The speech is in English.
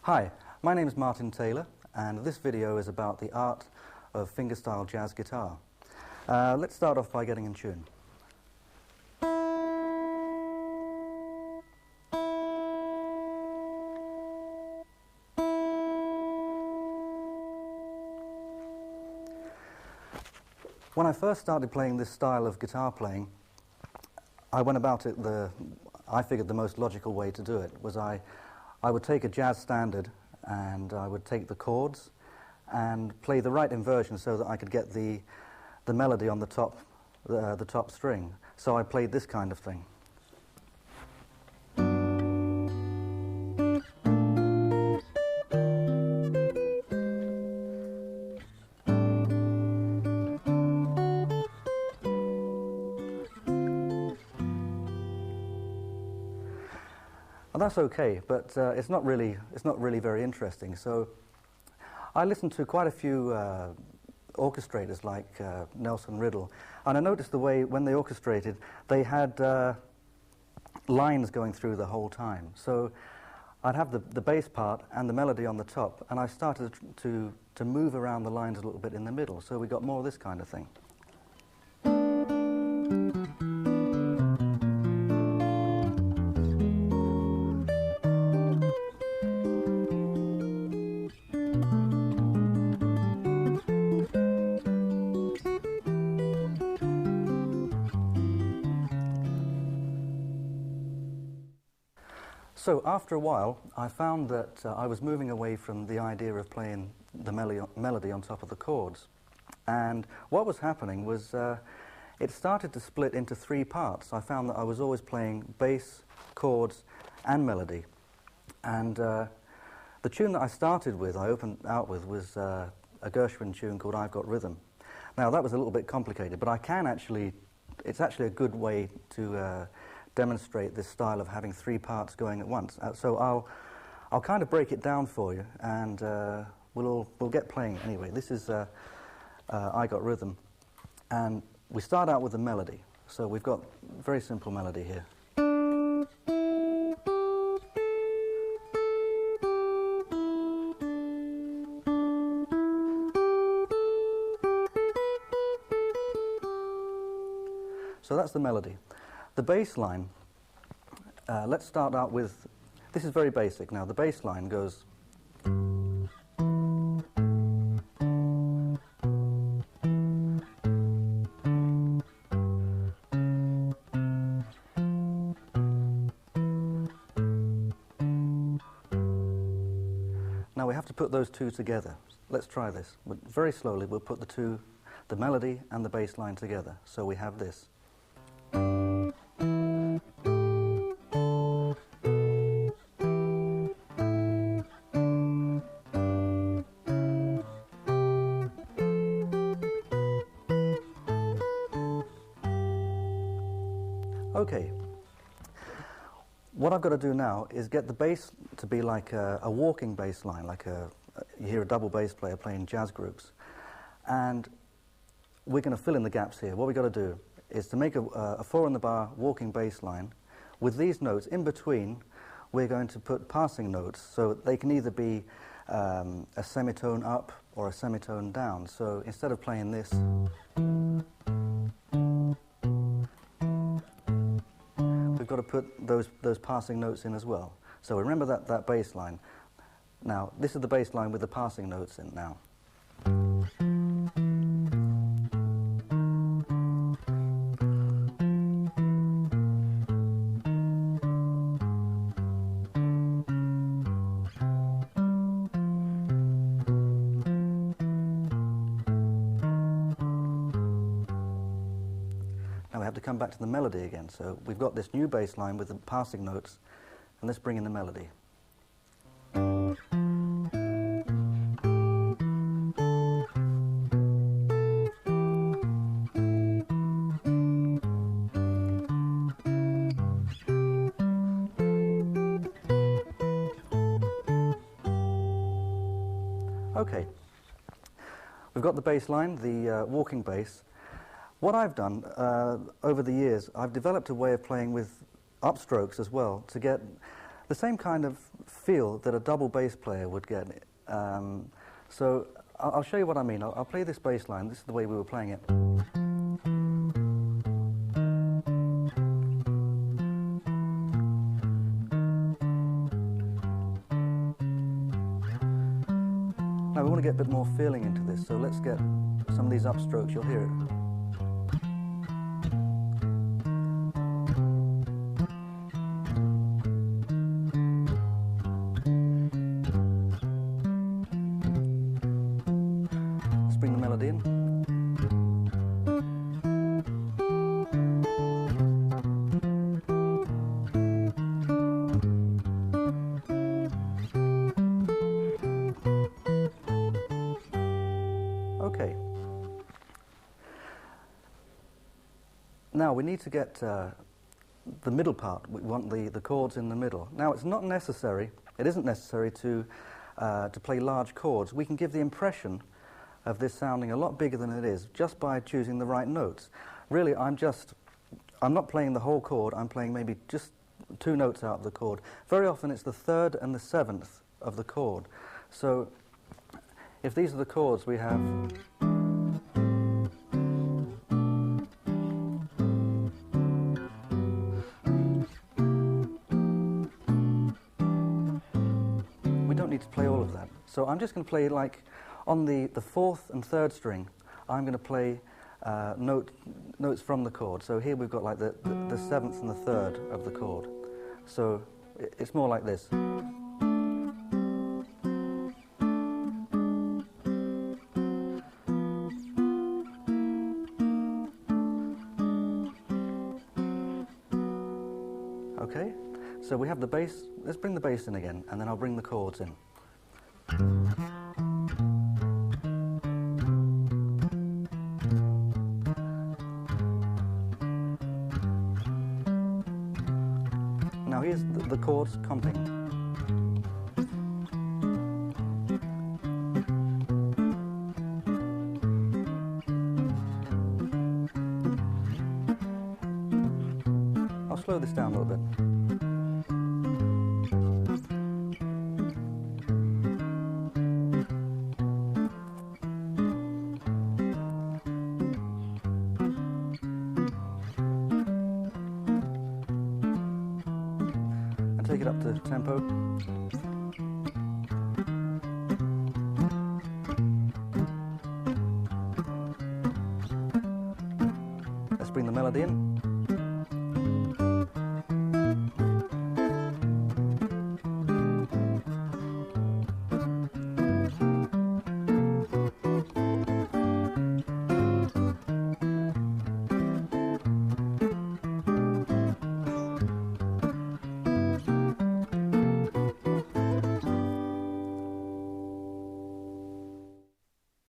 Hi, my name is Martin Taylor, and this video is about the art of fingerstyle jazz guitar. Let's start off by getting in tune. When I first started playing this style of guitar playing, I went about it I figured the most logical way to do it was I would take a jazz standard and I would take the chords and play the right inversion so that I could get the melody on the top string. So I played this kind of thing. And that's okay, but it's not really very interesting. So I listened to quite a few orchestrators like Nelson Riddle, and I noticed the way when they orchestrated, they had lines going through the whole time. So I'd have the bass part and the melody on the top, and I started to move around the lines a little bit in the middle. So we got more of this kind of thing. So after a while, I found that I was moving away from the idea of playing the melody on top of the chords. And what was happening was it started to split into three parts. I found that I was always playing bass, chords, and melody. And the tune that I started with, I opened out with, was a Gershwin tune called I've Got Rhythm. Now that was a little bit complicated, but it's actually a good way to demonstrate this style of having three parts going at once. So I'll kind of break it down for you, and we'll get playing anyway. This is I Got Rhythm, and we start out with the melody. So we've got a very simple melody here. So that's the melody. The bass line, let's start out with, this is very basic. Now the bass line goes, now we have to put those two together. Let's try this. Very slowly we'll put the melody and the bass line together. So we have this. Okay, what I've got to do now is get the bass to be like a walking bass line, like you hear a double bass player playing jazz groups. And we're going to fill in the gaps here. What we've got to do is to make a 4-on-the-bar walking bass line. With these notes in between, we're going to put passing notes, so they can either be a semitone up or a semitone down. So instead of playing this, we've got to put those passing notes in as well. So remember that bass line. Now, this is the bass line with the passing notes in now. Now we have to come back to the melody again. So we've got this new bass line with the passing notes, and let's bring in the melody. Okay, we've got the bass line, the walking bass. What I've done over the years, I've developed a way of playing with upstrokes as well to get the same kind of feel that a double bass player would get. So I'll show you what I mean. I'll play this bass line. This is the way we were playing it. Now we want to get a bit more feeling into this, so let's get some of these upstrokes. You'll hear it. Bring the melody in. Okay. Now we need to get the middle part. We want the chords in the middle. Now it's not necessary, it isn't necessary to play large chords. We can give the impression of this sounding a lot bigger than it is just by choosing the right notes. Really, I'm not playing the whole chord, I'm playing maybe just 2 notes out of the chord. Very often it's the 3rd and the 7th of the chord. So if these are the chords, we have we don't need to play all of that. So I'm just going to play like on the 4th and 3rd string, I'm going to play notes from the chord. So here we've got like the 7th and the 3rd of the chord. So it's more like this. Okay, so we have the bass. Let's bring the bass in again, and then I'll bring the chords in. Now here's the chords comping. I'll slow this down a little bit. Take it up to tempo. Let's bring the melody in.